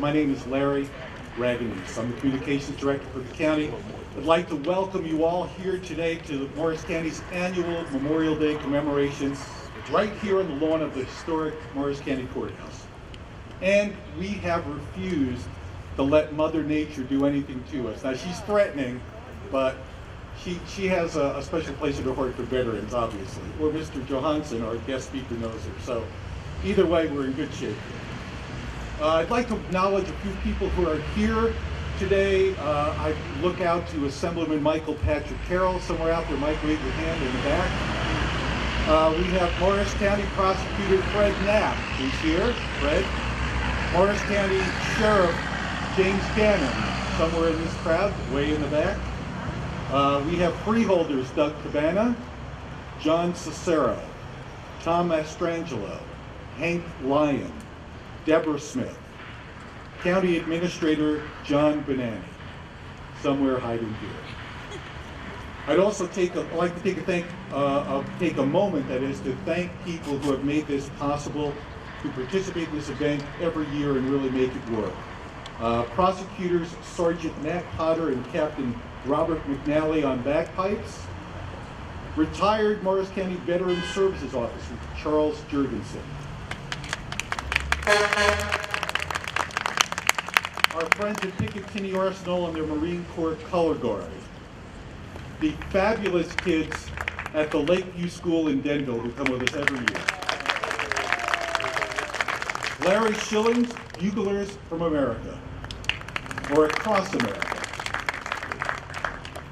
My name is Larry Raganese. I'm the Communications Director for the county. I'd like to welcome you all here today to Morris County's annual Memorial Day commemoration right here on the lawn of the historic Morris County Courthouse. And we have refused to let Mother Nature do anything to us. Now, she's threatening, but she has a special place in her heart for veterans, obviously. Or Mr. Johansson, our guest speaker, knows her. So either way, we're in good shape. I'd like to acknowledge a few people who are here today. I look out to Assemblyman Michael Patrick Carroll, somewhere out there. Mike, wave your hand in the back. We have Morris County Prosecutor Fred Knapp, who's here. Fred. Morris County Sheriff James Gannon, somewhere in this crowd, way in the back. We have freeholders Doug Cabana, John Cicero, Tom Mastrangelo, Hank Lyon, Deborah Smith, County Administrator John Benani, somewhere hiding here. I'd also like to take a moment, that is, to thank people who have made this possible, who participate in this event every year and really make it work. Prosecutors Sergeant Nat Potter and Captain Robert McNally on bagpipes. Retired Morris County Veteran Services Officer Charles Jurgensen. Our friends at Picatinny Arsenal and their Marine Corps Color Guard. The fabulous kids at the Lakeview School in Denville who come with us every year. Larry Schilling's Buglers from America, or across America.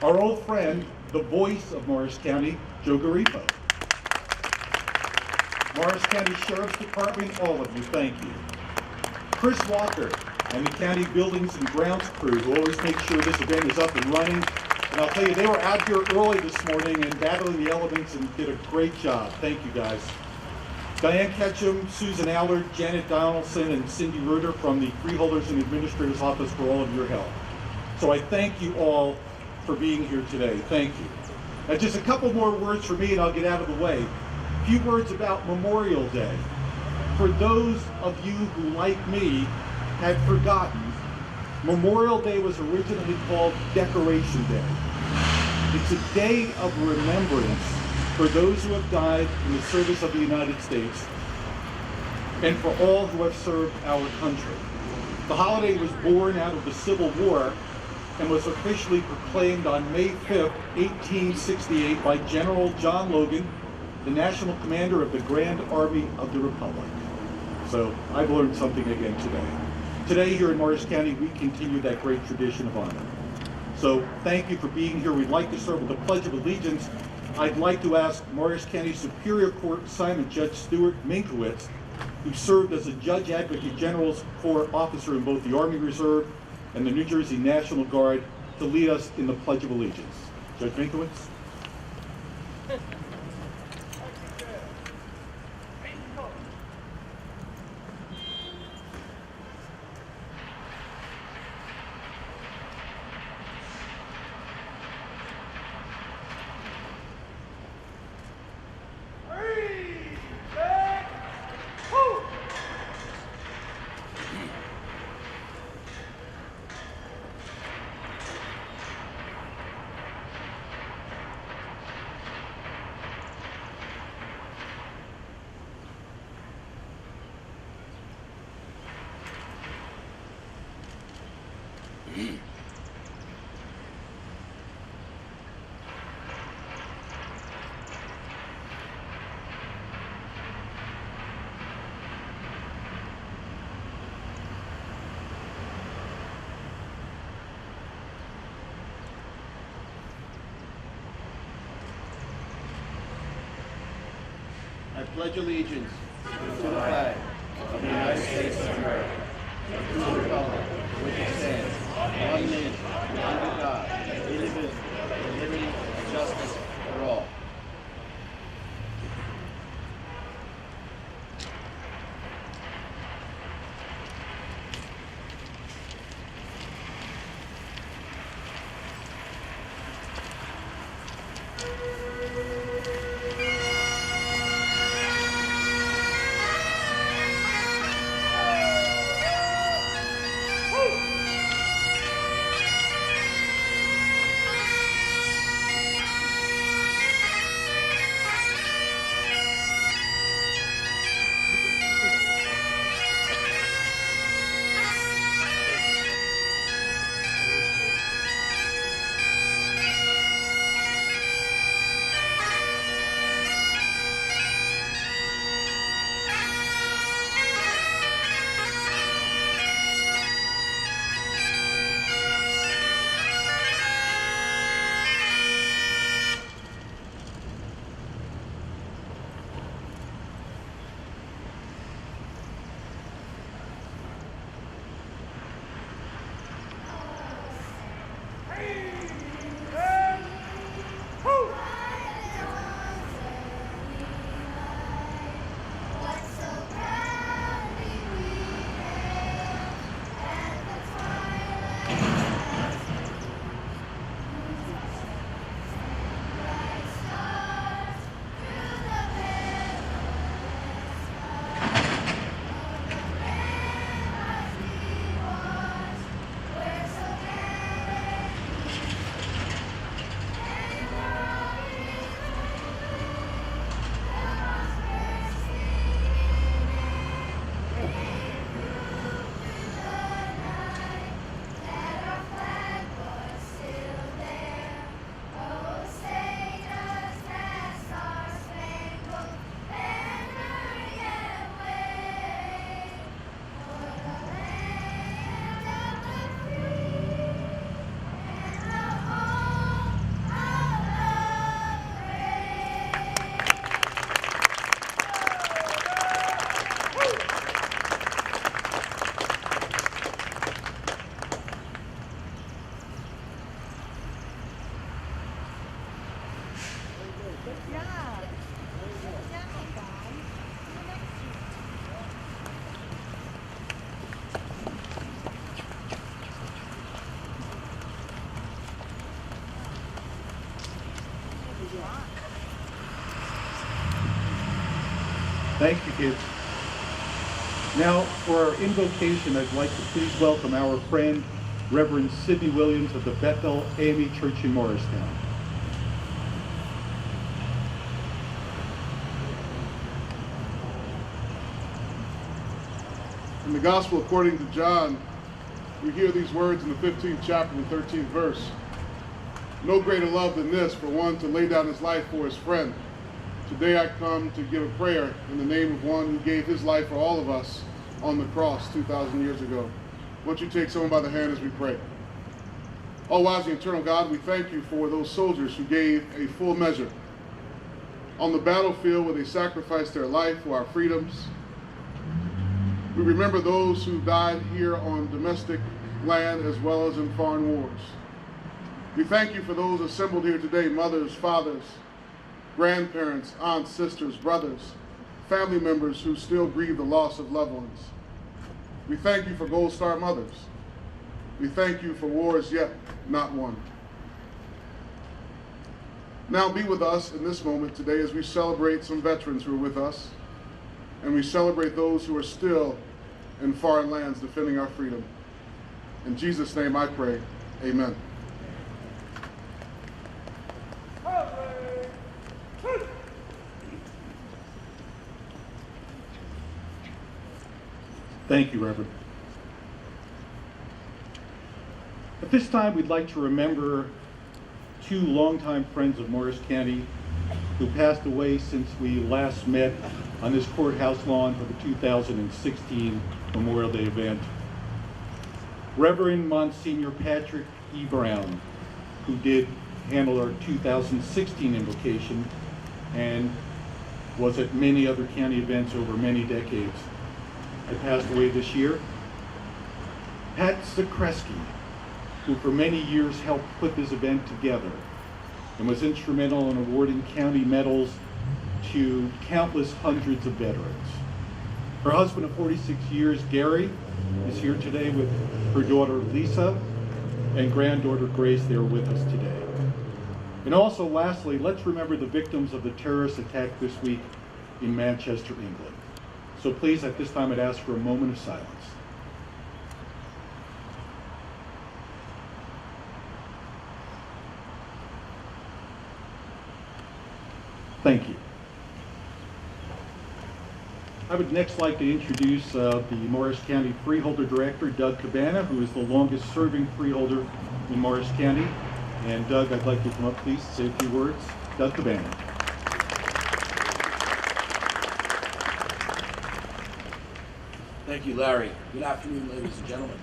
Our old friend, the voice of Morris County, Joe Garifo. Morris County Sheriff's Department, all of you, thank you. Chris Walker and the county buildings and grounds crew who always make sure this event is up and running. And I'll tell you, they were out here early this morning and battling the elements and did a great job. Thank you, guys. Diane Ketchum, Susan Allard, Janet Donaldson, and Cindy Reuter from the Freeholders and Administrators Office for all of your help. So I thank you all for being here today. Thank you. Now, just a couple more words for me and I'll get out of the way. A few words about Memorial Day. For those of you who, like me, had forgotten, Memorial Day was originally called Decoration Day. It's a day of remembrance for those who have died in the service of the United States and for all who have served our country. The holiday was born out of the Civil War and was officially proclaimed on May 5th, 1868 by General John Logan, the National Commander of the Grand Army of the Republic. So I've learned something again today. Today here in Morris County, we continue that great tradition of honor. So thank you for being here. We'd like to start with the Pledge of Allegiance. I'd like to ask Morris County Superior Court assignment Judge Stuart Minkowitz, who served as a Judge Advocate General's Corps officer in both the Army Reserve and the New Jersey National Guard, to lead us in the Pledge of Allegiance. Judge Minkowitz. I pledge allegiance to the flag of the United States of America, and to the republic for which it stands, one nation, under God, indivisible, with liberty and justice for all. Thank you, kids. Now, for our invocation, I'd like to please welcome our friend, Reverend Sidney Williams of the Bethel AME Church in Morristown. In the Gospel according to John, we hear these words in the 15th chapter and 13th verse. No greater love than this, for one to lay down his life for his friend. Today I come to give a prayer in the name of one who gave his life for all of us on the cross 2,000 years ago. Won't you take someone by the hand as we pray? All wise and eternal God, we thank you for those soldiers who gave a full measure on the battlefield where they sacrificed their life for our freedoms. We remember those who died here on domestic land as well as in foreign wars. We thank you for those assembled here today, mothers, fathers, grandparents, aunts, sisters, brothers, family members who still grieve the loss of loved ones. We thank you for Gold Star mothers. We thank you for wars yet not won. Now be with us in this moment today as we celebrate some veterans who are with us, and we celebrate those who are still in foreign lands defending our freedom. In Jesus' name I pray, amen. Thank you, Reverend. At this time, we'd like to remember two longtime friends of Morris County who passed away since we last met on this courthouse lawn for the 2016 Memorial Day event. Reverend Monsignor Patrick E. Brown, who did handle our 2016 invocation and was at many other county events over many decades, had passed away this year. Pat Zakreski, who for many years helped put this event together and was instrumental in awarding county medals to countless hundreds of veterans. Her husband of 46 years, Gary, is here today with her daughter Lisa and granddaughter Grace. They're with us today. And also, lastly, let's remember the victims of the terrorist attack this week in Manchester, England. So please, at this time, I'd ask for a moment of silence. Thank you. I would next like to introduce the Morris County Freeholder Director, Doug Cabana, who is the longest serving freeholder in Morris County. And Doug, I'd like you to come up, please, say a few words. Doug Cabana. Thank you, Larry. Good afternoon, ladies and gentlemen.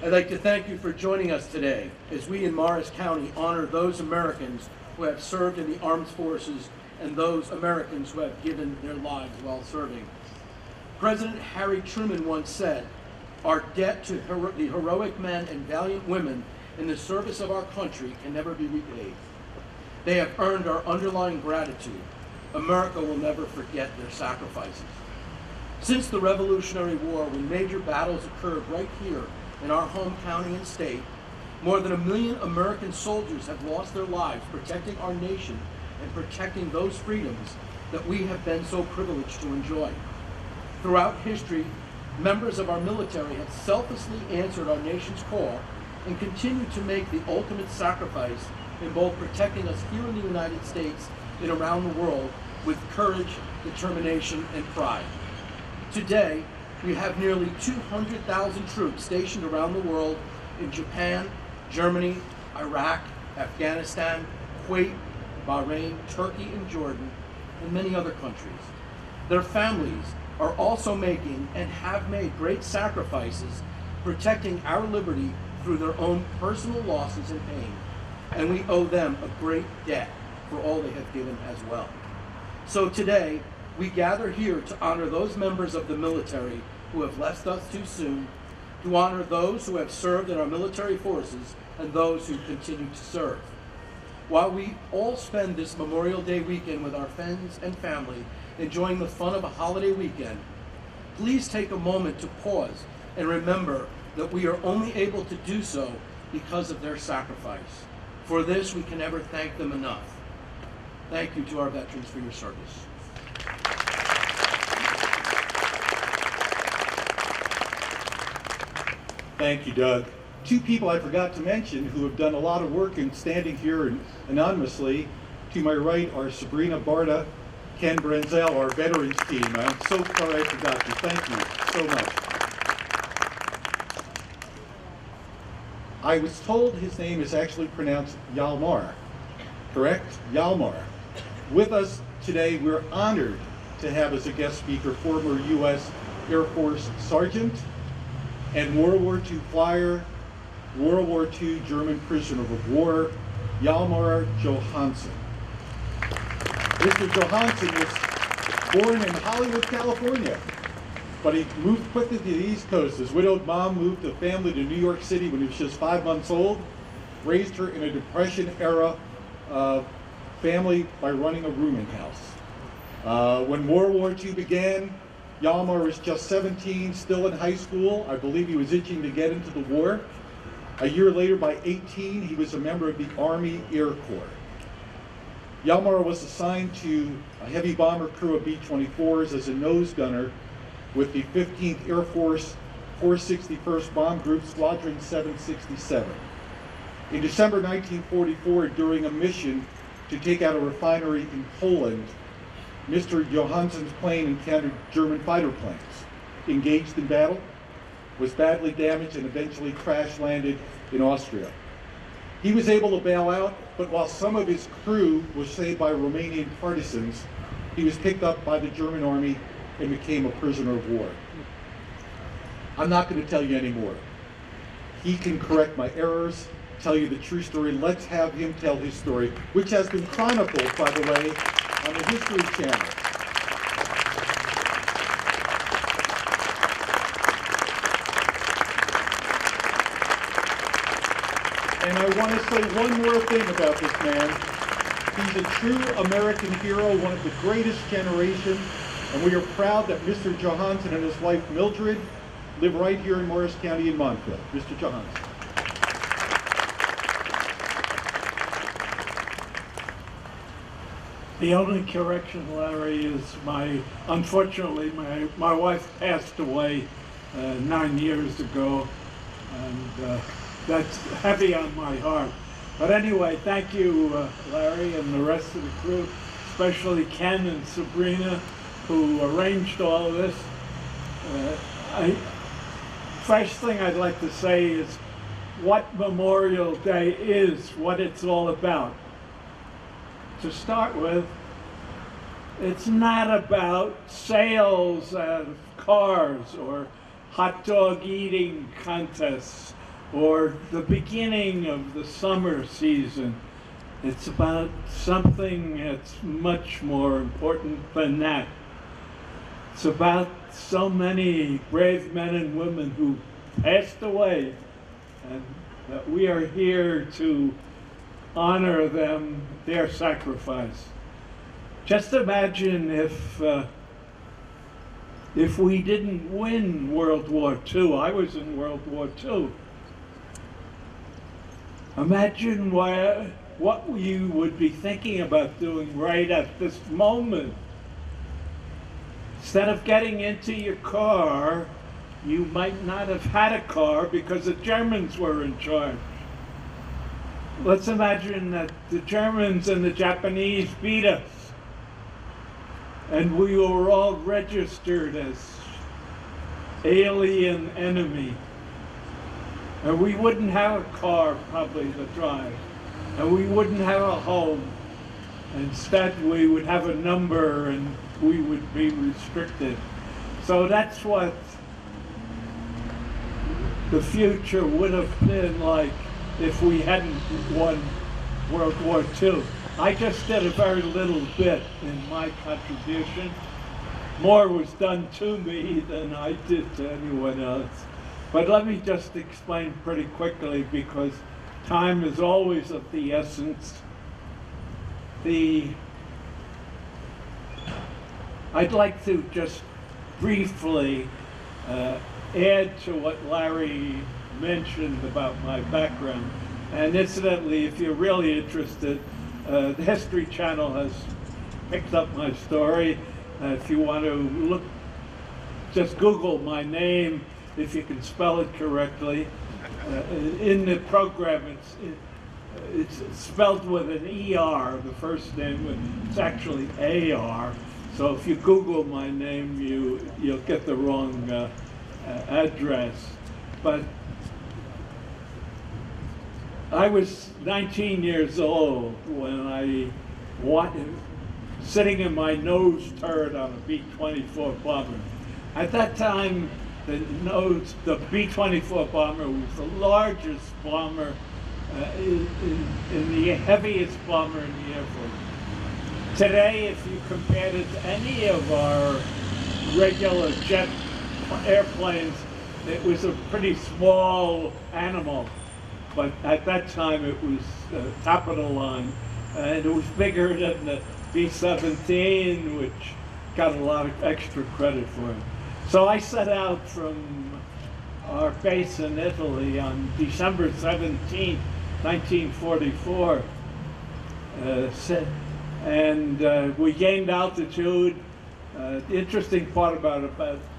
I'd like to thank you for joining us today as we in Morris County honor those Americans who have served in the armed forces and those Americans who have given their lives while serving. President Harry Truman once said, "Our debt to the heroic men and valiant women in the service of our country can never be repaid. They have earned our underlying gratitude. America will never forget their sacrifices." Since the Revolutionary War, when major battles occurred right here in our home county and state, more than 1 million American soldiers have lost their lives protecting our nation and protecting those freedoms that we have been so privileged to enjoy. Throughout history, members of our military have selflessly answered our nation's call and continue to make the ultimate sacrifice in both protecting us here in the United States and around the world with courage, determination, and pride. Today, we have nearly 200,000 troops stationed around the world in Japan, Germany, Iraq, Afghanistan, Kuwait, Bahrain, Turkey, and Jordan, and many other countries. Their families are also making and have made great sacrifices protecting our liberty through their own personal losses and pain, and we owe them a great debt for all they have given as well. So today, we gather here to honor those members of the military who have left us too soon, to honor those who have served in our military forces and those who continue to serve. While we all spend this Memorial Day weekend with our friends and family, enjoying the fun of a holiday weekend, please take a moment to pause and remember that we are only able to do so because of their sacrifice. For this, we can never thank them enough. Thank you to our veterans for your service. Thank you, Doug. Two people I forgot to mention who have done a lot of work in standing here anonymously. To my right are Sabrina Barta, Ken Brenzel, our veterans team. I'm so sorry I forgot you. Thank you so much. I was told his name is actually pronounced Hjalmar, correct? Hjalmar. With us today, we're honored to have as a guest speaker former U.S. Air Force Sergeant and World War II flyer, World War II German prisoner of war, Hjalmer Johansson. Mr. Johansson was born in Hollywood, California, but he moved quickly to the East Coast. His widowed mom moved the family to New York City when he was just 5 months old, raised her in a Depression-era family by running a rooming house. When World War II began, Hjalmar was just 17, still in high school. I believe he was itching to get into the war. A year later, by 18, he was a member of the Army Air Corps. Hjalmar was assigned to a heavy bomber crew of B-24s as a nose gunner with the 15th Air Force 461st Bomb Group, Squadron 767. In December 1944, during a mission to take out a refinery in Poland, Mr. Johansson's plane encountered German fighter planes, engaged in battle, was badly damaged, and eventually crash-landed in Austria. He was able to bail out, but while some of his crew was saved by Romanian partisans, he was picked up by the German army and became a prisoner of war. I'm not going to tell you any more. He can correct my errors, tell you the true story. Let's have him tell his story, which has been chronicled, by the way, on the History Channel. And I want to say one more thing about this man. He's a true American hero, one of the greatest generation, and we are proud that Mr. Johansson and his wife Mildred live right here in Morris County in Montville. Mr. Johansson. The only correction, Larry, is unfortunately, my wife passed away 9 years ago, and that's heavy on my heart. But anyway, thank you, Larry, and the rest of the crew, especially Ken and Sabrina, who arranged all of this. First thing I'd like to say is what Memorial Day is, what it's all about. To start with, it's not about sales of cars or hot dog eating contests or the beginning of the summer season. It's about something that's much more important than that. It's about so many brave men and women who passed away, and that we are here to honor them, their sacrifice. Just imagine if we didn't win World War II. I was in World War II. Imagine what you would be thinking about doing right at this moment. Instead of getting into your car, you might not have had a car because the Germans were in charge. Let's imagine that the Germans and the Japanese beat us, and we were all registered as alien enemy. And we wouldn't have a car probably to drive, and we wouldn't have a home. Instead, we would have a number and we would be restricted. So that's what the future would have been like if we hadn't won World War II. I just did a very little bit in my contribution. More was done to me than I did to anyone else. But let me just explain pretty quickly, because time is always of the essence. I'd like to just briefly add to what Larry mentioned about my background. And incidentally, if you're really interested, the History Channel has picked up my story. If you want to look, just Google my name, if you can spell it correctly. In the program, it's spelled with an ER, the first name, it's actually AR. So if you Google my name, you'll get the wrong address. But I was 19 years old when I sitting in my nose turret on a B-24 bomber. At that time, the B-24 bomber was the largest bomber in the heaviest bomber in the Air Force. Today, if you compared it to any of our regular jet airplanes, it was a pretty small animal. But at that time, it was top of the line. And it was bigger than the B-17, which got a lot of extra credit for it. So I set out from our base in Italy on December 17, 1944. And we gained altitude. The interesting part about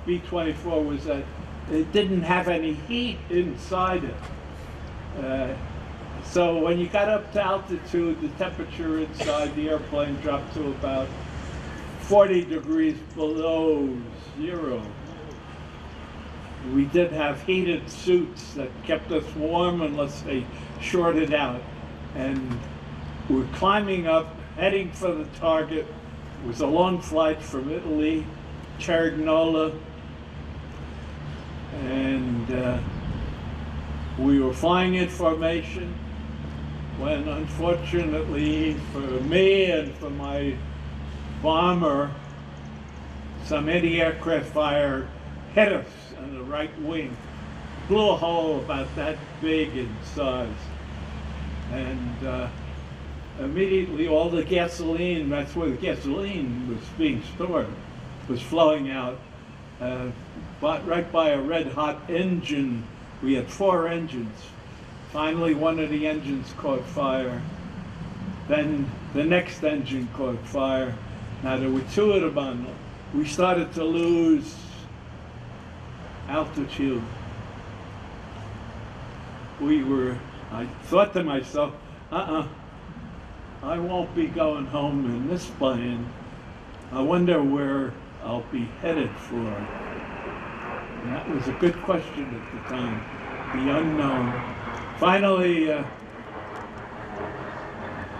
B-24 was that it didn't have any heat inside it. So when you got up to altitude, the temperature inside the airplane dropped to about 40 degrees below zero. We did have heated suits that kept us warm unless they shorted out. And we're climbing up, heading for the target. It was a long flight from Italy, Cerignola, and we were flying in formation when, unfortunately for me and for my bomber, some anti-aircraft fire hit us on the right wing, blew a hole about that big in size, and immediately all the gasoline, that's where the gasoline was being stored, was flowing out, but right by a red-hot engine. We had 4 engines. Finally, one of the engines caught fire. Then the next engine caught fire. Now there were 2 of them on. We started to lose altitude. I thought to myself, I won't be going home in this plane. I wonder where I'll be headed for. And that was a good question at the time, the unknown. Finally,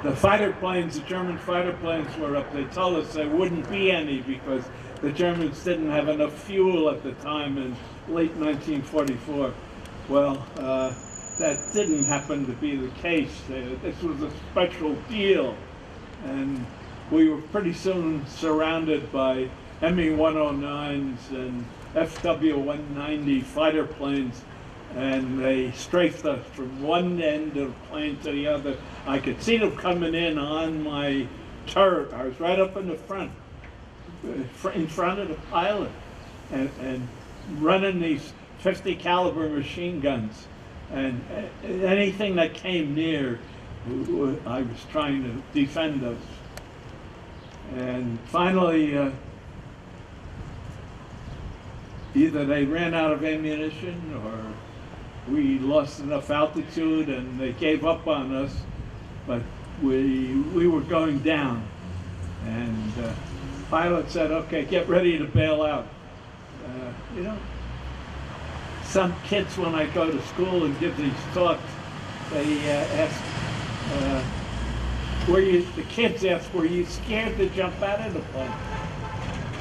the fighter planes, the German fighter planes were up. They told us there wouldn't be any because the Germans didn't have enough fuel at the time in late 1944. Well, that didn't happen to be the case. This was a special deal. And we were pretty soon surrounded by Me-109s and FW-190 fighter planes, and they strafed us from one end of the plane to the other. I could see them coming in on my turret. I was right up in the front, in front of the pilot, and running these 50 caliber machine guns. And anything that came near, I was trying to defend us. And finally, either they ran out of ammunition or we lost enough altitude and they gave up on us, but we were going down. And the pilot said, okay, get ready to bail out. You know, some kids, when I go to school and give these talks, they ask, the kids ask, were you scared to jump out of the plane?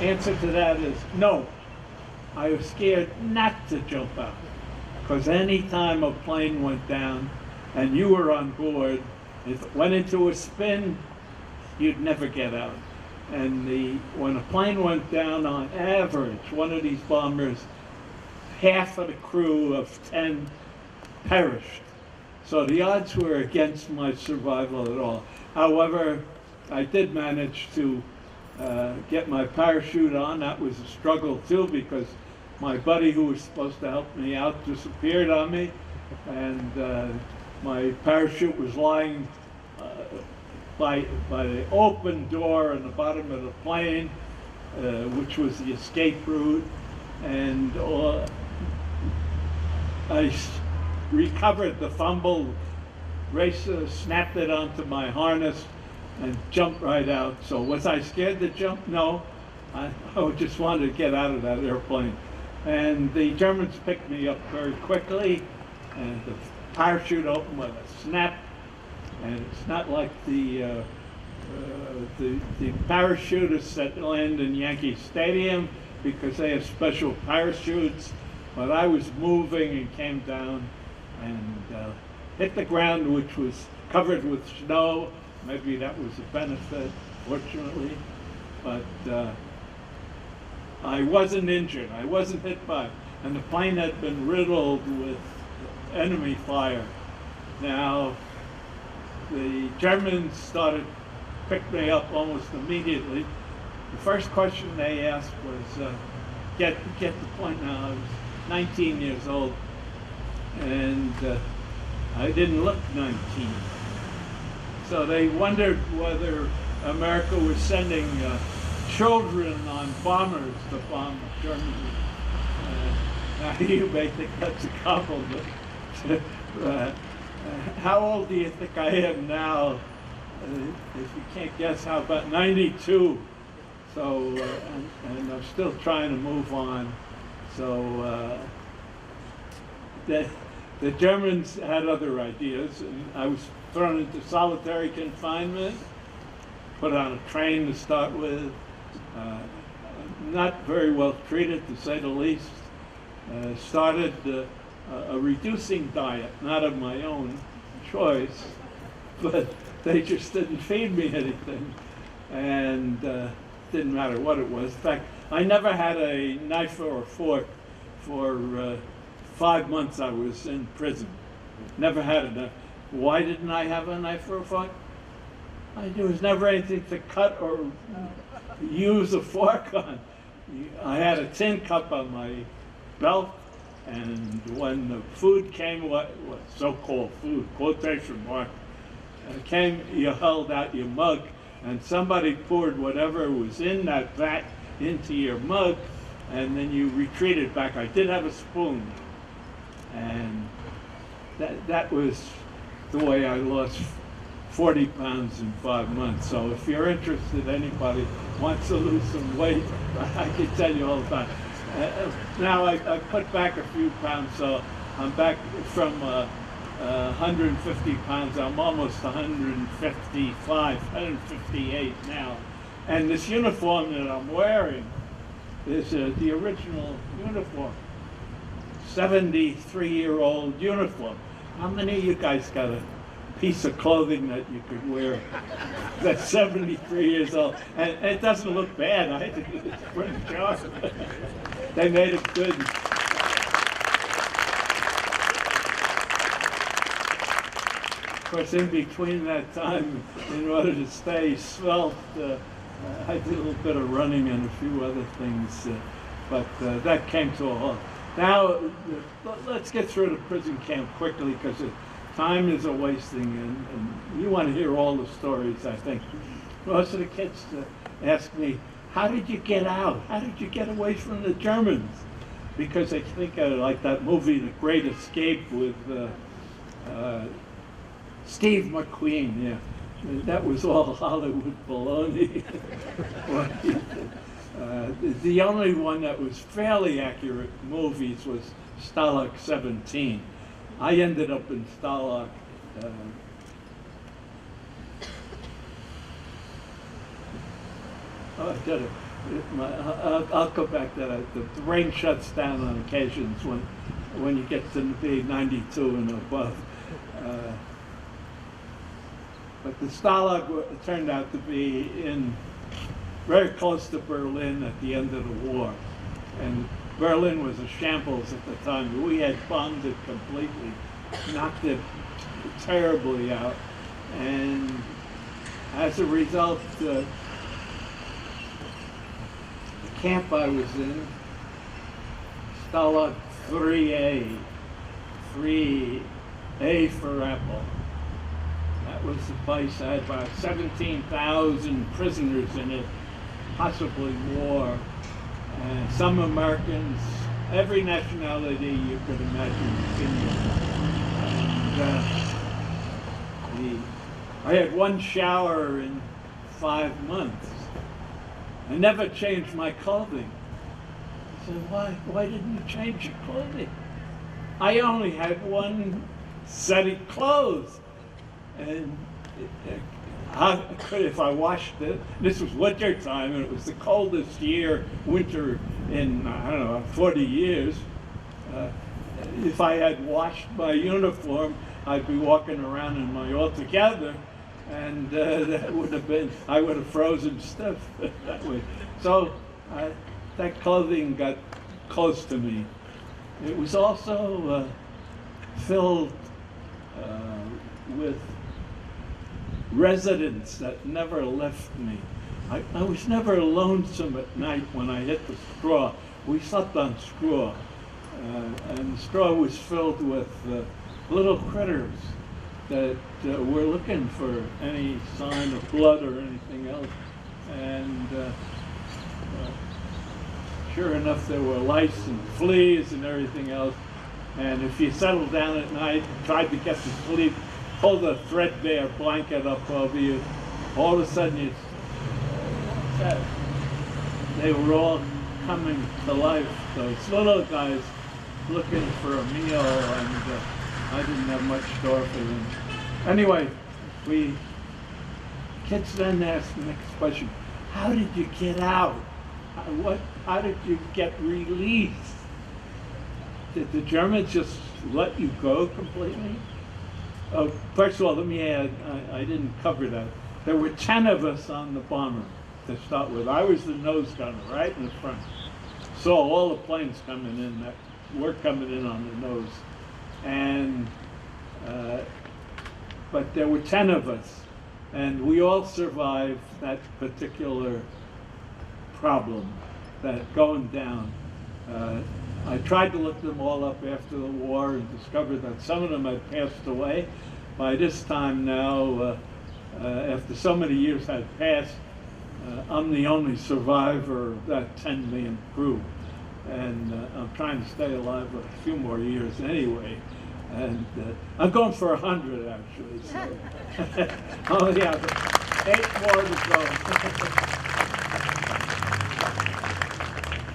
Answer to that is no. I was scared not to jump out, because any time a plane went down and you were on board, if it went into a spin, you'd never get out. And when a plane went down, on average, one of these bombers, half of the crew of 10 perished. So the odds were against my survival at all. However, I did manage to get my parachute on. That was a struggle too, because my buddy who was supposed to help me out disappeared on me, and my parachute was lying by the open door in the bottom of the plane, which was the escape route, and I recovered the fumble, snapped it onto my harness, and jumped right out. So was I scared to jump? No. I just wanted to get out of that airplane. And the Germans picked me up very quickly, and the parachute opened with a snap. And it's not like the parachutists that land in Yankee Stadium, because they have special parachutes. But I was moving and came down and hit the ground, which was covered with snow. Maybe that was a benefit, fortunately. But I wasn't injured. I wasn't hit by, and the plane had been riddled with enemy fire. Now, the Germans picked me up almost immediately. The first question they asked was, get the point. Now, I was 19 years old, and I didn't look 19. So they wondered whether America was sending children on bombers to bomb Germany. Now you may think that's a compliment. How old do you think I am now? If you can't guess, how about 92? So, and I'm still trying to move on. So the Germans had other ideas, and I was thrown into solitary confinement, put on a train to start with, not very well treated, to say the least. Started a reducing diet, not of my own choice, but they just didn't feed me anything, and didn't matter what it was. In fact, I never had a knife or a fork for 5 months I was in prison. Never had a knife. Why didn't I have a knife or a fork? There was never anything to cut or use a fork on. I had a tin cup on my belt, and when the food came, what so-called food, quotation mark, came, you held out your mug, and somebody poured whatever was in that vat into your mug, and then you retreated back. I did have a spoon, and that was the way I lost 40 pounds in 5 months. So if you're interested, anybody wants to lose some weight, I can tell you all about it. Now I put back a few pounds, so I'm back from 150 pounds. I'm almost 155, 158 now. And this uniform that I'm wearing is the original uniform, 73-year-old uniform. How many of you guys got a piece of clothing that you could wear that's 73 years old? And it doesn't look bad. I think it's pretty sharp. They made it good. Of course, in between that time, in order to stay svelte, I did a little bit of running and a few other things, but that came to a halt. Now, let's get through the prison camp quickly, because time is a wasting, and you want to hear all the stories, I think. Most of the kids ask me, how did you get out? How did you get away from the Germans? Because they think like that movie, The Great Escape, with Steve McQueen, yeah. That was all Hollywood baloney. The only one that was fairly accurate movies was Stalag 17. I ended up in Stalag. I'll go back to that. The rain shuts down on occasions when you get to be 92 and above. But the Stalag turned out to be very close to Berlin at the end of the war. And Berlin was a shambles at the time. We had bombed it completely, knocked it terribly out. And as a result, the camp I was in, Stalag 3A, 3A for Apple. That was the place that had about 17,000 prisoners in it, possibly more. And some Americans, every nationality you could imagine was in there. And, I had one shower in 5 months. I never changed my clothing. I said, why didn't you change your clothing? I only had one set of clothes. And if I washed it, this was winter time, and it was the coldest winter in, I don't know, 40 years. If I had washed my uniform, I'd be walking around in my altogether, and that would have been, I would have frozen stiff that way. So that clothing got close to me. It was also filled with residents that never left me. I was never lonesome at night when I hit the straw. We slept on straw, and the straw was filled with little critters that were looking for any sign of blood or anything else. And sure enough, there were lice and fleas and everything else. And if you settled down at night and tried to get to sleep, pull the threadbare blanket up over you, all of a sudden they were all coming to life. Those little guys looking for a meal, and I didn't have much store for them. Anyway, kids then asked the next question: how did you get out? How did you get released? Did the Germans just let you go completely? First of all, let me add, I didn't cover that. There were 10 of us on the bomber to start with. I was the nose gunner, right in the front. Saw all the planes coming in that were coming in on the nose. And, but there were 10 of us, and we all survived that particular problem, that going down. I tried to look them all up after the war and discovered that some of them had passed away. By this time now, after so many years had passed, I'm the only survivor of that 10-man crew. And I'm trying to stay alive for a few more years anyway. And I'm going for 100 actually. So. Oh yeah, 8 more to go.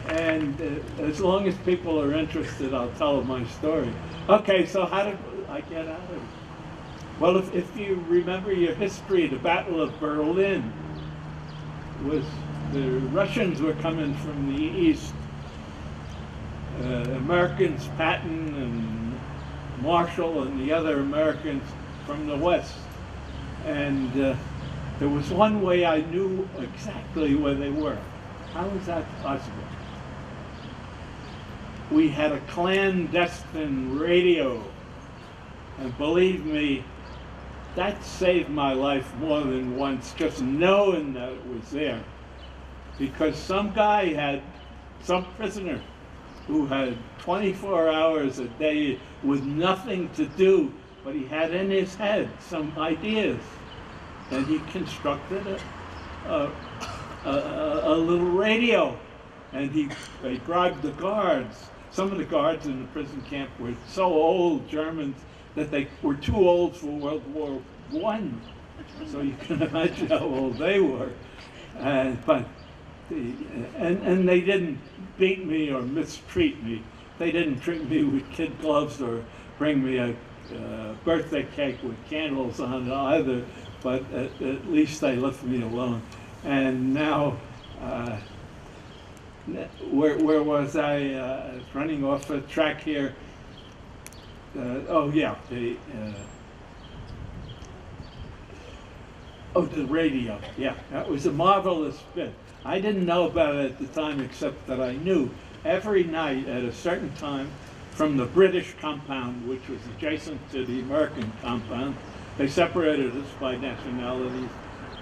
And as long as people are interested, I'll tell them my story. Okay, so how did I get out of it? Well, if you remember your history, the Battle of Berlin was, the Russians were coming from the east. Americans, Patton and Marshall and the other Americans from the west. And there was one way I knew exactly where they were. How was that possible? We had a clandestine radio, and believe me, that saved my life more than once, just knowing that it was there. Because some guy had, some prisoner who had 24 hours a day with nothing to do, but he had in his head some ideas. And he constructed a little radio, and they bribed the guards. Some of the guards in the prison camp were so old, Germans, that they were too old for World War I. So you can imagine how old they were. And they didn't beat me or mistreat me. They didn't treat me with kid gloves or bring me a birthday cake with candles on it either, but at least they left me alone. And now, where was I? I was running off a track here. Oh yeah, the radio. Yeah, that was a marvelous bit. I didn't know about it at the time, except that I knew every night at a certain time from the British compound, which was adjacent to the American compound. They separated us by nationalities.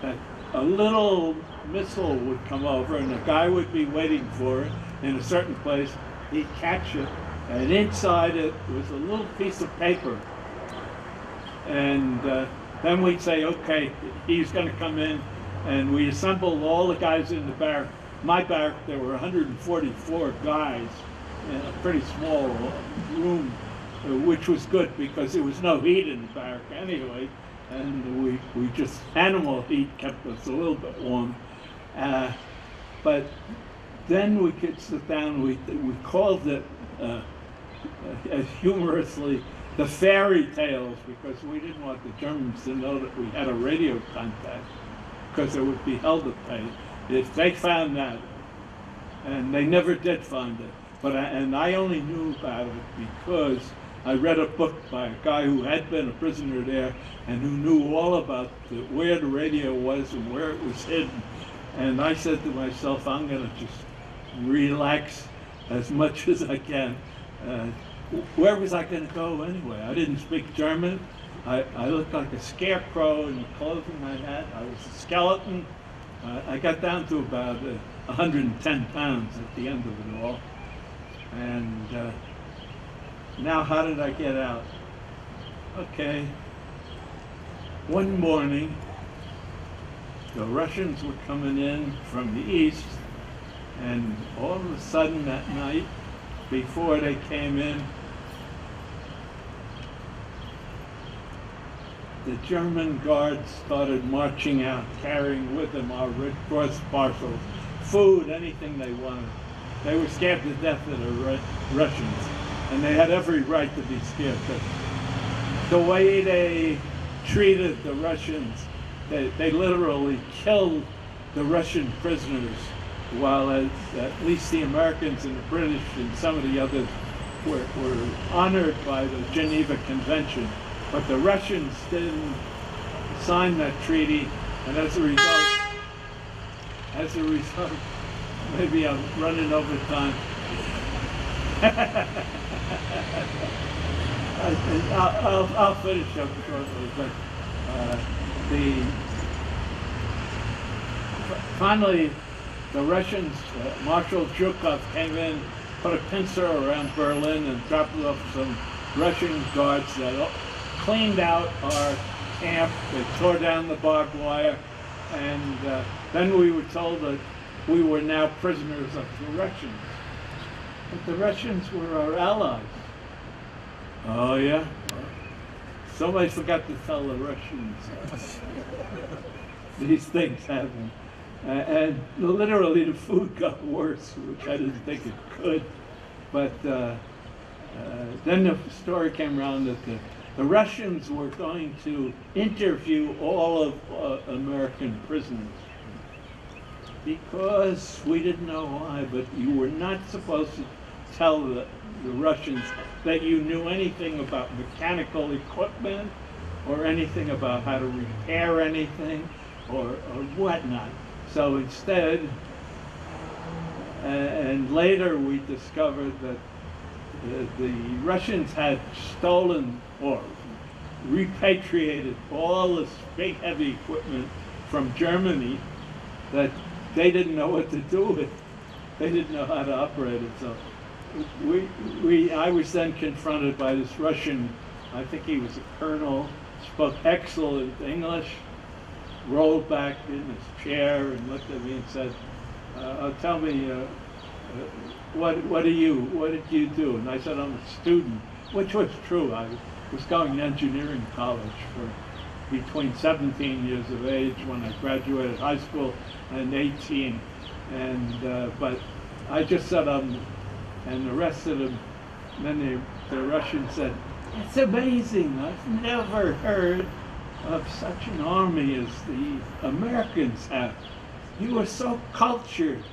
that a little missile would come over and a guy would be waiting for it in a certain place. He'd catch it, and inside it was a little piece of paper. And then we'd say, okay, he's going to come in, and we assembled all the guys in the barrack. My barrack, there were 144 guys in a pretty small room, which was good because there was no heat in the barrack anyway, and we just, animal heat kept us a little bit warm. But then we could sit down, we called it humorously the fairy tales, because we didn't want the Germans to know that we had a radio contact, because there would be hell to pay if they found that. And they never did find it. And I only knew about it because I read a book by a guy who had been a prisoner there and who knew all about where the radio was and where it was hidden. And I said to myself, I'm going to just relax as much as I can. Where was I going to go anyway? I didn't speak German. I looked like a scarecrow in the clothing I had. I was a skeleton. I got down to about 110 pounds at the end of it all. And now how did I get out? Okay. One morning, the Russians were coming in from the east, and all of a sudden that night, before they came in, the German guards started marching out, carrying with them our Red Cross parcels, food, anything they wanted. They were scared to death of the Russians, and they had every right to be scared. But the way they treated the Russians, they literally killed the Russian prisoners, while at least the Americans and the British and some of the others were honored by the Geneva Convention. But the Russians didn't sign that treaty, and as a result, maybe I'm running over time. I'll finish up shortly, but finally the Russians, Marshal Zhukov came in, put a pincer around Berlin and dropped off some Russian guards that cleaned out our camp. They tore down the barbed wire, and then we were told that we were now prisoners of the Russians. But the Russians were our allies. Oh yeah? Somebody forgot to tell the Russians these things happened. And literally the food got worse, which I didn't think it could. But then the story came around that the Russians were going to interview all of American prisoners, because we didn't know why, but you were not supposed to tell the Russians that you knew anything about mechanical equipment or anything about how to repair anything or whatnot. So instead, and later we discovered that the Russians had stolen or repatriated all this big heavy equipment from Germany that they didn't know what to do with. They didn't know how to operate it. So I was then confronted by this Russian, I think he was a colonel, spoke excellent English, rolled back in his chair and looked at me and said, tell me, what did you do? And I said, I'm a student, which was true. I was going to engineering college for between 17 years of age when I graduated high school and 18. And but I just said, and the rest of them, then the Russian said, it's amazing, I've never heard of such an army as the Americans have. You are so cultured.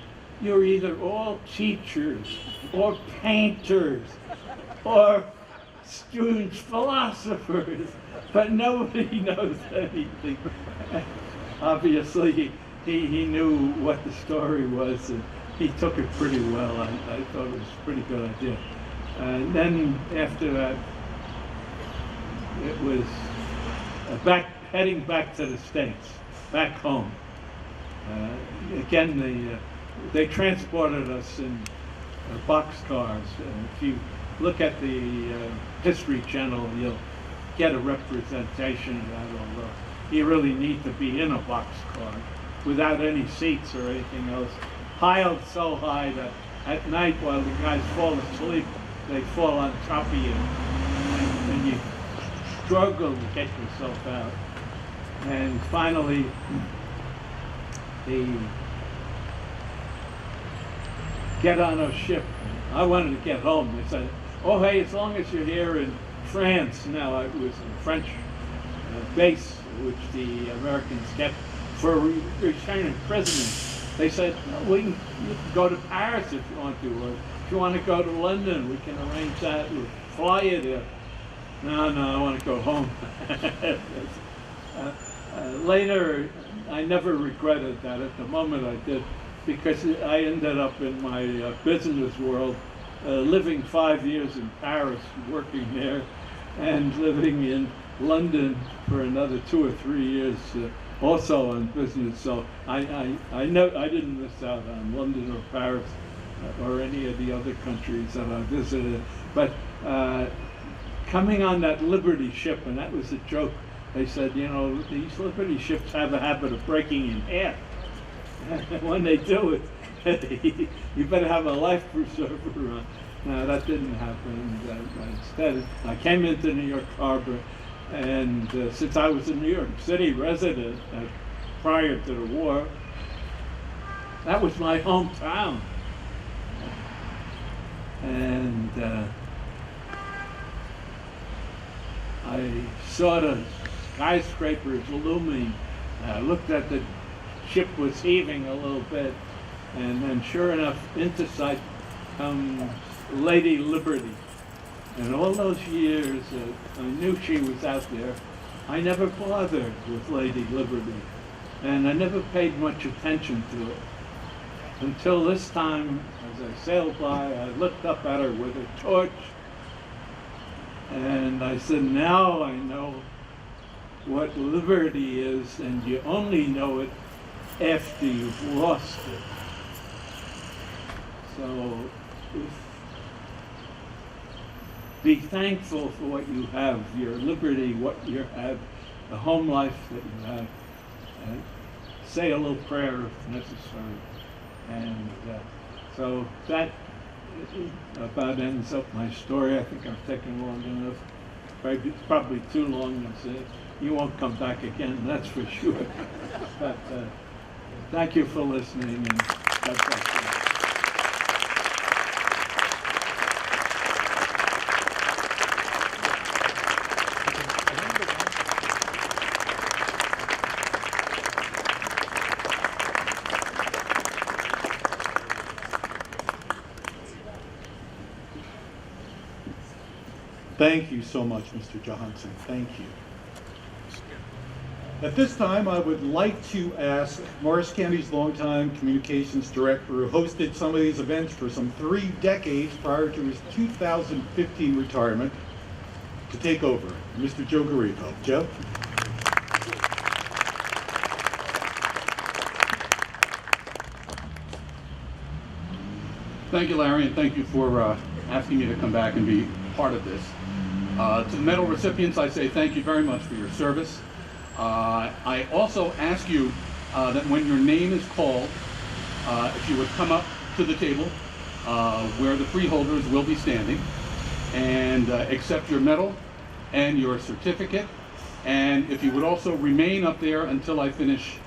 You're either all teachers or painters or students, philosophers, but nobody knows anything. Obviously, he knew what the story was, and he took it pretty well. I thought it was a pretty good idea. And then after that, it was heading back to the States. back home. Again, they transported us in boxcars. If you look at the History Channel, you'll get a representation of that, although you really need to be in a boxcar without any seats or anything else, piled so high that at night while the guys fall asleep, they fall on top of you, and you struggle to get yourself out. And finally, they get on a ship. I wanted to get home. They said, oh, hey, as long as you're here in France. Now, it was a French base which the Americans kept for returning prisoners. They said, no, you can go to Paris if you want to, or if you want to go to London, we can arrange that. We'll fly you there. No, I want to go home. Later, I never regretted that. At the moment I did, because I ended up in my business world, living 5 years in Paris, working there, and living in London for another 2 or 3 years, also on business. So I know I didn't miss out on London or Paris or any of the other countries that I visited. But coming on that Liberty ship, and that was a joke. They said, you know, these Liberty ships have a habit of breaking in half. When they do it, you better have a life preserver on. No, that didn't happen. Instead, I came into New York Harbor, and since I was a New York City resident prior to the war, that was my hometown. And I saw the skyscrapers looming. I looked at the ship was heaving a little bit, and then sure enough, into sight comes Lady Liberty. And all those years, I knew she was out there. I never bothered with Lady Liberty, and I never paid much attention to it. Until this time, as I sailed by, I looked up at her with a torch, and I said, now I know what liberty is, and you only know it after you've lost it. So be thankful for what you have, your liberty, what you have, the home life that you have. And say a little prayer if necessary. And so that about ends up my story. I think I've taken long enough. Probably too long. You won't come back again, that's for sure. But thank you for listening, and God bless you. Thank you so much, Mr. Johansson. Thank you. At this time, I would like to ask Morris County's longtime communications director, who hosted some of these events for some 3 decades prior to his 2015 retirement, to take over. Mr. Joe Garrigo. Joe? Thank you, Larry, and thank you for asking me to come back and be part of this. To the medal recipients, I say thank you very much for your service. I also ask you that when your name is called, if you would come up to the table where the freeholders will be standing and accept your medal and your certificate, and if you would also remain up there until I finish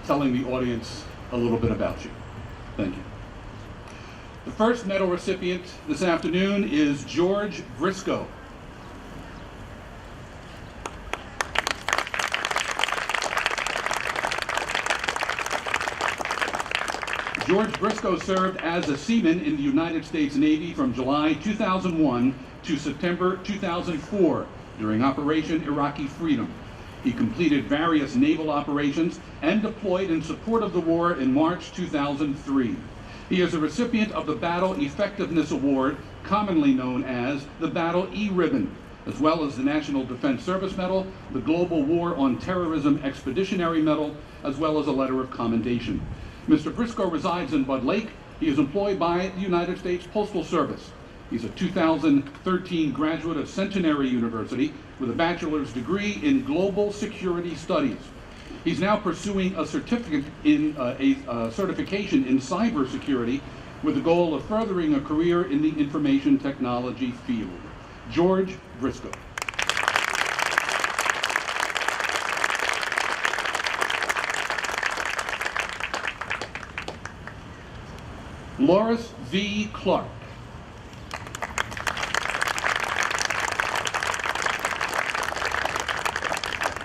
telling the audience a little bit about you. Thank you. The first medal recipient this afternoon is George Brisco. George Brisco served as a seaman in the United States Navy from July 2001 to September 2004 during Operation Iraqi Freedom. He completed various naval operations and deployed in support of the war in March 2003. He is a recipient of the Battle Effectiveness Award, commonly known as the Battle E-Ribbon, as well as the National Defense Service Medal, the Global War on Terrorism Expeditionary Medal, as well as a letter of commendation. Mr. Brisco resides in Bud Lake. He is employed by the United States Postal Service. He's a 2013 graduate of Centenary University with a bachelor's degree in Global Security Studies. He's now pursuing a certificate in certification in cybersecurity with the goal of furthering a career in the information technology field. George Brisco. Loris V. Clark.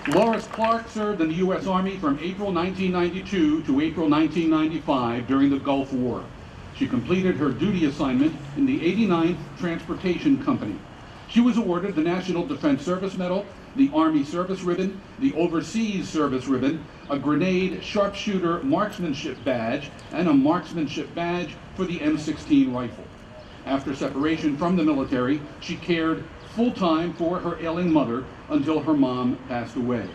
Loris Clark served in the U.S. Army from April 1992 to April 1995 during the Gulf War. She completed her duty assignment in the 89th Transportation Company. She was awarded the National Defense Service Medal, the Army Service Ribbon, the Overseas Service Ribbon, a Grenade Sharpshooter Marksmanship Badge, and a Marksmanship Badge for the M16 rifle. After separation from the military, she cared full-time for her ailing mother until her mom passed away.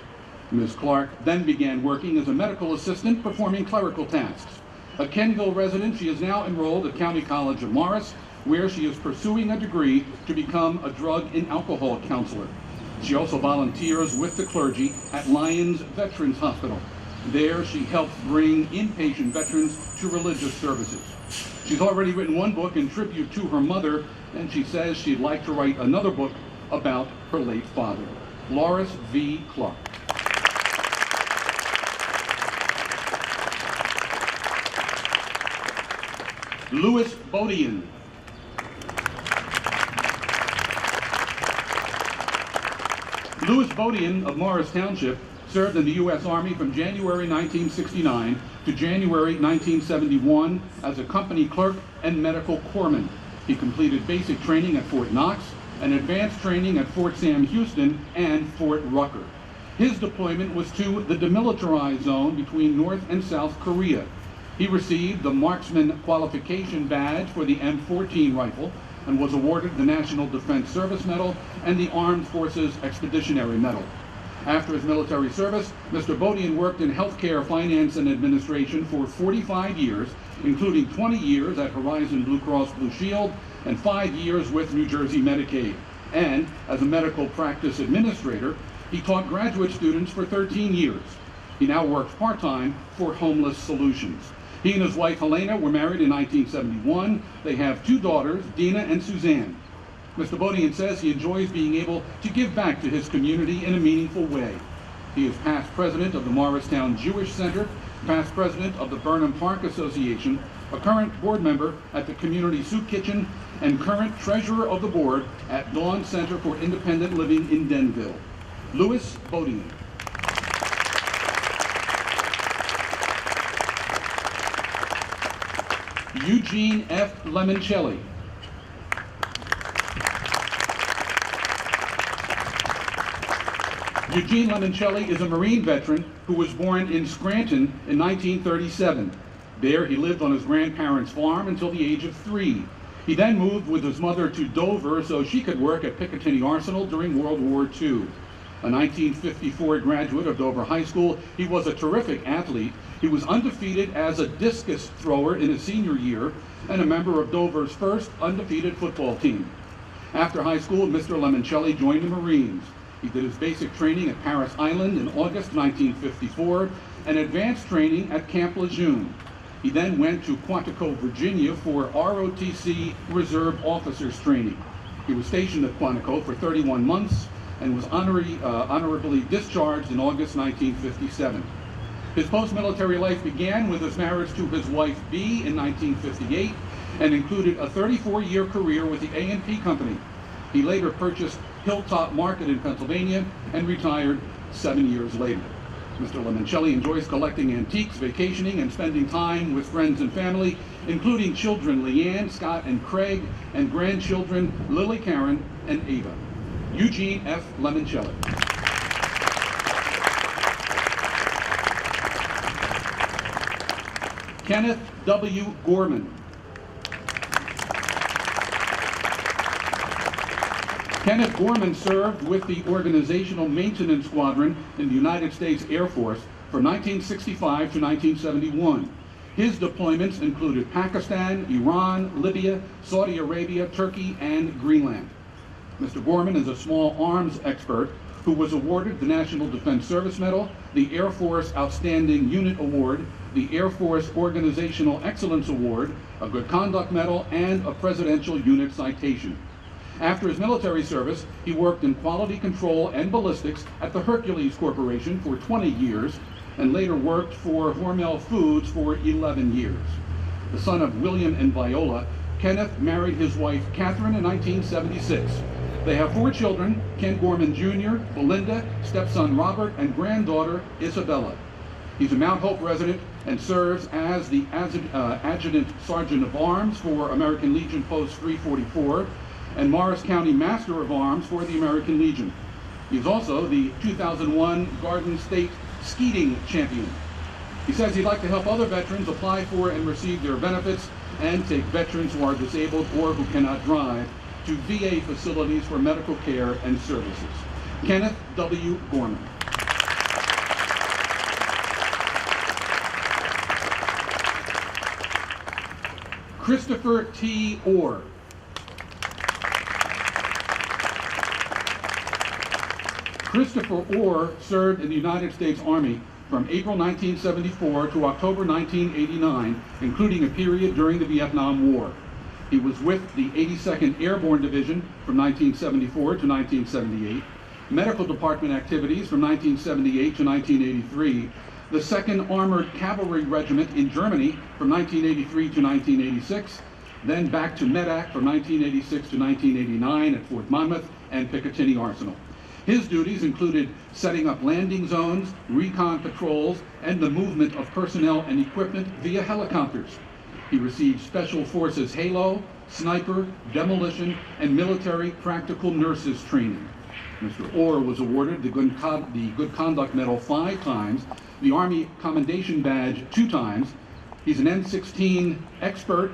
Ms. Clark then began working as a medical assistant performing clerical tasks. A Kenville resident, she is now enrolled at County College of Morris, where she is pursuing a degree to become a drug and alcohol counselor. She also volunteers with the clergy at Lyons Veterans Hospital. There she helps bring inpatient veterans to religious services. She's already written one book in tribute to her mother, and she says she'd like to write another book about her late father. Loris V. Clark. Louis Bodian. Louis Bodian of Morris Township served in the U.S. Army from January 1969 to January 1971 as a company clerk and medical corpsman. He completed basic training at Fort Knox and advanced training at Fort Sam Houston and Fort Rucker. His deployment was to the demilitarized zone between North and South Korea. He received the Marksman Qualification Badge for the M14 rifle and was awarded the National Defense Service Medal and the Armed Forces Expeditionary Medal. After his military service, Mr. Bodian worked in healthcare, finance, and administration for 45 years, including 20 years at Horizon Blue Cross Blue Shield and 5 years with New Jersey Medicaid. And as a medical practice administrator, he taught graduate students for 13 years. He now works part-time for Homeless Solutions. He and his wife Helena were married in 1971. They have 2 daughters, Dina and Suzanne. Mr. Bodian says he enjoys being able to give back to his community in a meaningful way. He is past president of the Morristown Jewish Center, past president of the Burnham Park Association, a current board member at the Community Soup Kitchen, and current treasurer of the board at Dawn Center for Independent Living in Denville. Louis Bodian. Eugene F. Lemoncelli. Eugene Lemoncelli is a Marine veteran who was born in Scranton in 1937. There he lived on his grandparents' farm until the age of 3. He then moved with his mother to Dover so she could work at Picatinny Arsenal during World War II. A 1954 graduate of Dover High School, he was a terrific athlete. He was undefeated as a discus thrower in his senior year and a member of Dover's first undefeated football team. After high school, Mr. Lemoncelli joined the Marines. He did his basic training at Paris Island in August 1954 and advanced training at Camp Lejeune. He then went to Quantico, Virginia for ROTC Reserve Officers Training. He was stationed at Quantico for 31 months and was honorably discharged in August 1957. His post-military life began with his marriage to his wife Bee in 1958 and included a 34-year career with the A&P Company. He later purchased Hilltop Market in Pennsylvania and retired 7 years later. Mr. Lemoncelli enjoys collecting antiques, vacationing, and spending time with friends and family, including children Leanne, Scott, and Craig, and grandchildren Lily, Karen, and Ava. Eugene F. Lemoncelli. Kenneth W. Gorman. Kenneth Gorman served with the Organizational Maintenance Squadron in the United States Air Force from 1965 to 1971. His deployments included Pakistan, Iran, Libya, Saudi Arabia, Turkey, and Greenland. Mr. Gorman is a small arms expert who was awarded the National Defense Service Medal, the Air Force Outstanding Unit Award, the Air Force Organizational Excellence Award, a Good Conduct Medal, and a Presidential Unit Citation. After his military service, he worked in quality control and ballistics at the Hercules Corporation for 20 years, and later worked for Hormel Foods for 11 years. The son of William and Viola, Kenneth married his wife Catherine in 1976. They have 4 children: Ken Gorman Jr., Belinda, stepson Robert, and granddaughter Isabella. He's a Mount Hope resident and serves as the Adjutant Sergeant of Arms for American Legion Post 344 and Morris County Master of Arms for the American Legion. He's also the 2001 Garden State Skeeting Champion. He says he'd like to help other veterans apply for and receive their benefits and take veterans who are disabled or who cannot drive to VA facilities for medical care and services. Kenneth W. Gorman. Christopher T. Orr. Christopher Orr served in the United States Army from April 1974 to October 1989, including a period during the Vietnam War. He was with the 82nd Airborne Division from 1974 to 1978, Medical Department activities from 1978 to 1983, the 2nd Armored Cavalry Regiment in Germany from 1983 to 1986, then back to Medac from 1986 to 1989 at Fort Monmouth and Picatinny Arsenal. His duties included setting up landing zones, recon patrols, and the movement of personnel and equipment via helicopters. He received Special Forces Halo, Sniper, Demolition, and Military Practical Nurses training. Mr. Orr was awarded the Good Conduct Medal 5 times, the Army Commendation Badge 2 times. He's an M16 expert,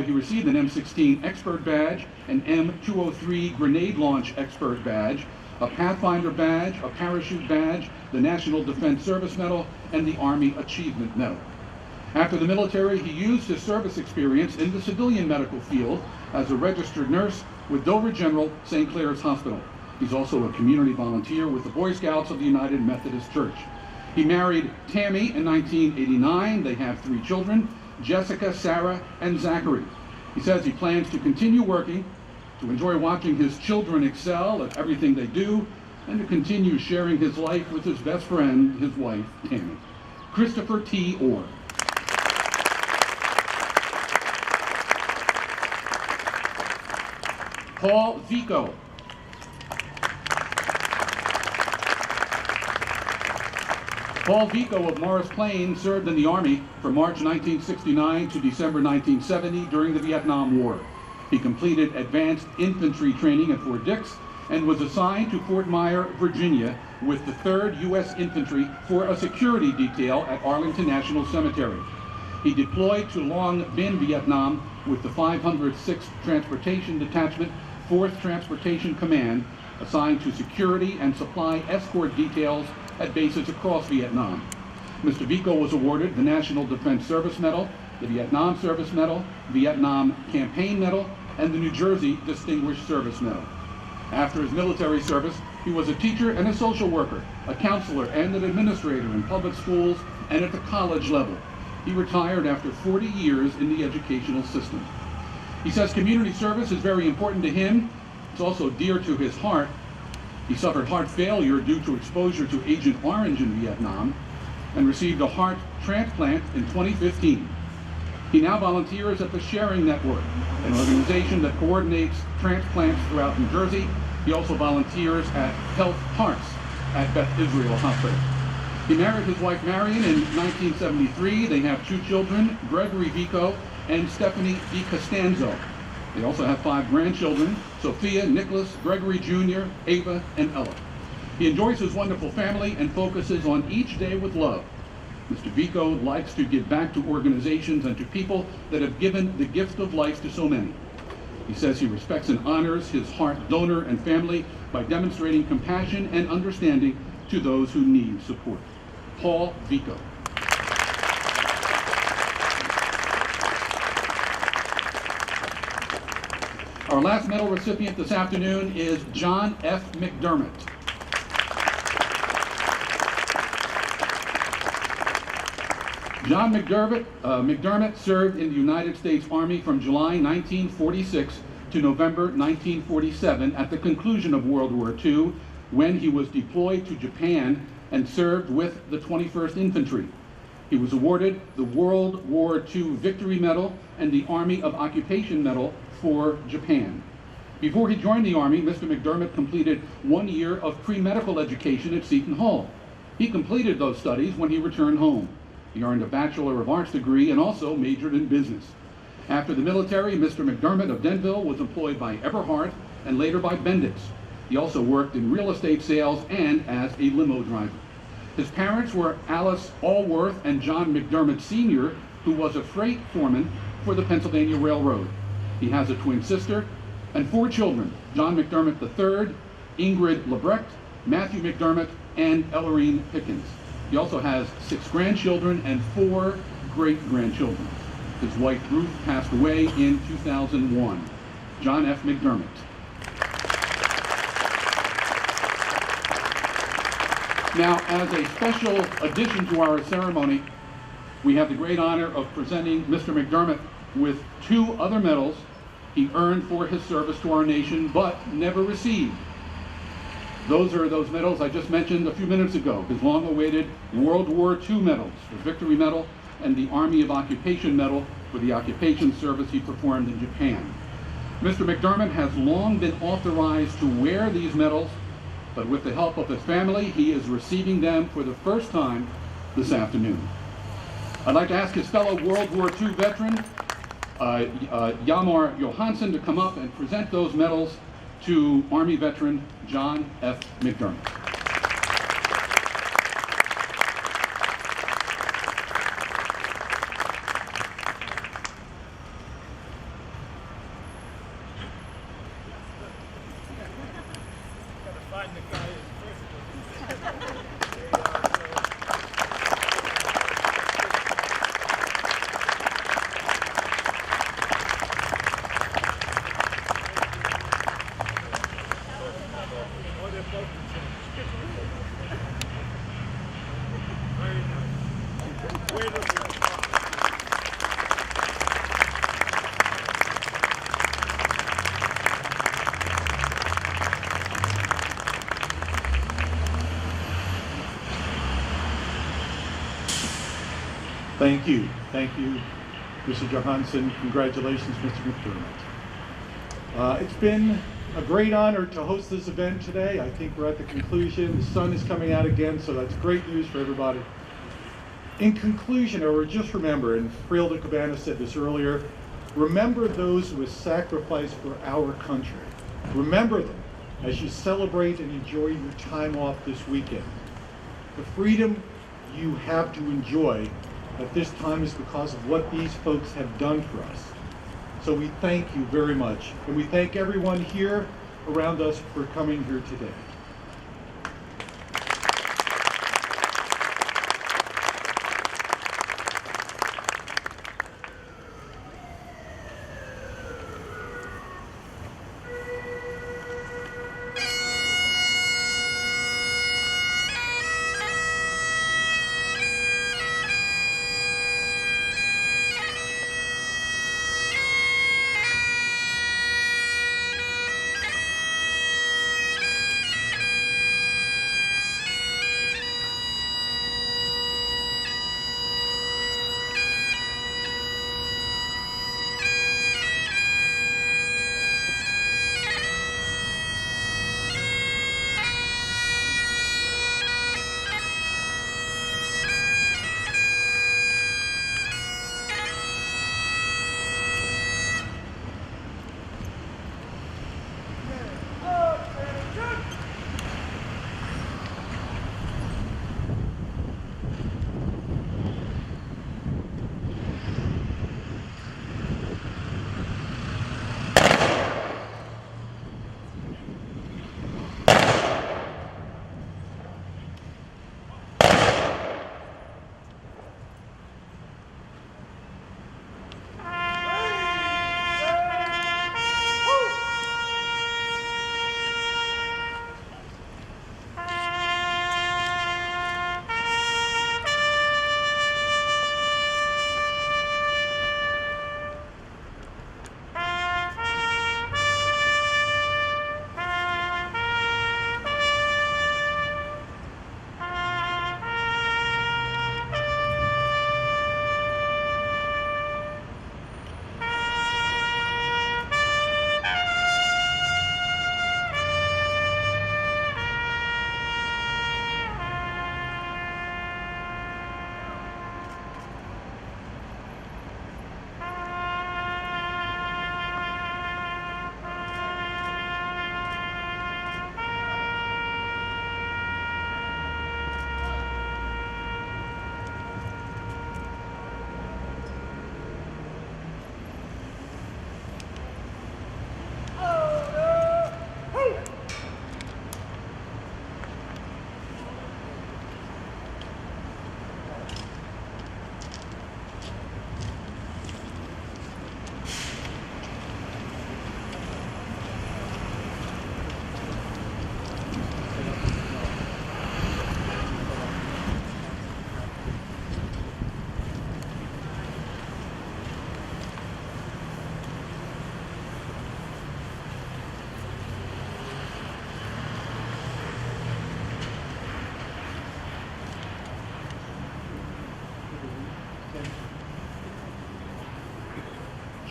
he received an M16 expert badge, an M203 grenade launch expert badge, a Pathfinder badge, a parachute badge, the National Defense Service Medal, and the Army Achievement Medal. After the military, he used his service experience in the civilian medical field as a registered nurse with Dover General St. Clair's Hospital. He's also a community volunteer with the Boy Scouts of the United Methodist Church. He married Tammy in 1989. They have 3 children, Jessica, Sarah, and Zachary. He says he plans to continue working, to enjoy watching his children excel at everything they do, and to continue sharing his life with his best friend, his wife, Tammy. Christopher T. Orr. Paul Vico. Paul Vico of Morris Plains served in the Army from March 1969 to December 1970 during the Vietnam War. He completed advanced infantry training at Fort Dix and was assigned to Fort Myer, Virginia, with the 3rd U.S. Infantry for a security detail at Arlington National Cemetery. He deployed to Long Binh, Vietnam, with the 506th Transportation Detachment, 4th Transportation Command, assigned to security and supply escort details at bases across Vietnam. Mr. Vico was awarded the National Defense Service Medal, the Vietnam Service Medal, Vietnam Campaign Medal, and the New Jersey Distinguished Service Medal. After his military service, he was a teacher and a social worker, a counselor and an administrator in public schools and at the college level. He retired after 40 years in the educational system. He says community service is very important to him. It's also dear to his heart. He suffered heart failure due to exposure to Agent Orange in Vietnam and received a heart transplant in 2015. He now volunteers at the Sharing Network, an organization that coordinates transplants throughout New Jersey. He also volunteers at Health Hearts at Beth Israel Hospital. He married his wife Marion in 1973. They have 2 children, Gregory Vico and Stephanie Di Costanzo. They also have 5 grandchildren, Sophia, Nicholas, Gregory Jr., Ava, and Ella. He enjoys his wonderful family and focuses on each day with love. Mr. Vico likes to give back to organizations and to people that have given the gift of life to so many. He says he respects and honors his heart donor and family by demonstrating compassion and understanding to those who need support. Paul Vico. Our last medal recipient this afternoon is John F. McDermott. John McDermott served in the United States Army from July 1946 to November 1947 at the conclusion of World War II, when he was deployed to Japan and served with the 21st Infantry. He was awarded the World War II Victory Medal and the Army of Occupation Medal for Japan. Before he joined the Army, Mr. McDermott completed 1 year of pre-medical education at Seton Hall. He completed those studies when he returned home. He earned a Bachelor of Arts degree and also majored in business. After the military, Mr. McDermott of Denville was employed by Eberhard and later by Bendix. He also worked in real estate sales and as a limo driver. His parents were Alice Allworth and John McDermott Sr., who was a freight foreman for the Pennsylvania Railroad. He has a twin sister and 4 children: John McDermott III, Ingrid Lebrecht, Matthew McDermott, and Ellerine Pickens. He also has 6 grandchildren and 4 great-grandchildren. His wife Ruth passed away in 2001. John F. McDermott. Now, as a special addition to our ceremony, we have the great honor of presenting Mr. McDermott with 2 other medals he earned for his service to our nation, but never received. Those are those medals I just mentioned a few minutes ago, his long-awaited World War II medals, the Victory Medal and the Army of Occupation Medal for the occupation service he performed in Japan. Mr. McDermott has long been authorized to wear these medals, but with the help of his family, he is receiving them for the first time this afternoon. I'd like to ask his fellow World War II veteran, Hjalmer Johansson, to come up and present those medals to Army veteran John F. McDermott. Thank you, Mr. Johansson. Congratulations, Mr. McDermott. It's been a great honor to host this event today. I think we're at the conclusion. The sun is coming out again, so that's great news for everybody. In conclusion, or just remember, and Frilda Cabana said this earlier, remember those who have sacrificed for our country. Remember them as you celebrate and enjoy your time off this weekend. The freedom you have to enjoy at this time is because of what these folks have done for us. So we thank you very much, and we thank everyone here around us for coming here today.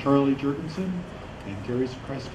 Charlie Jurgensen, and Gary Zapreski.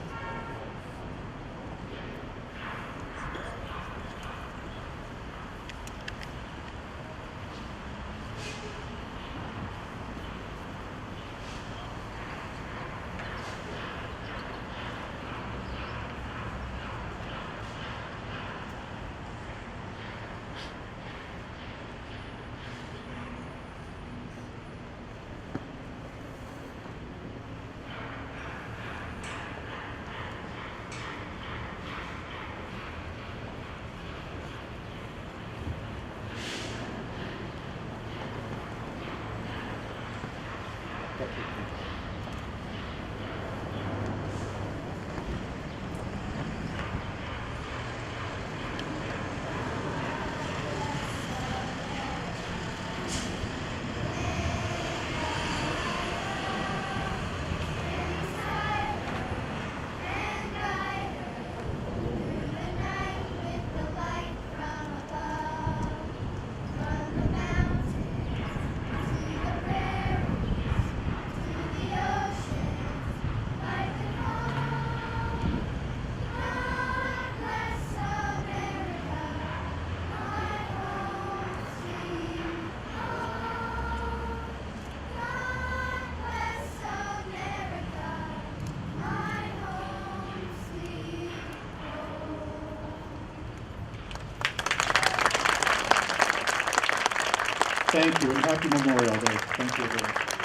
Thank you, and happy Memorial Day. Thank you, everyone.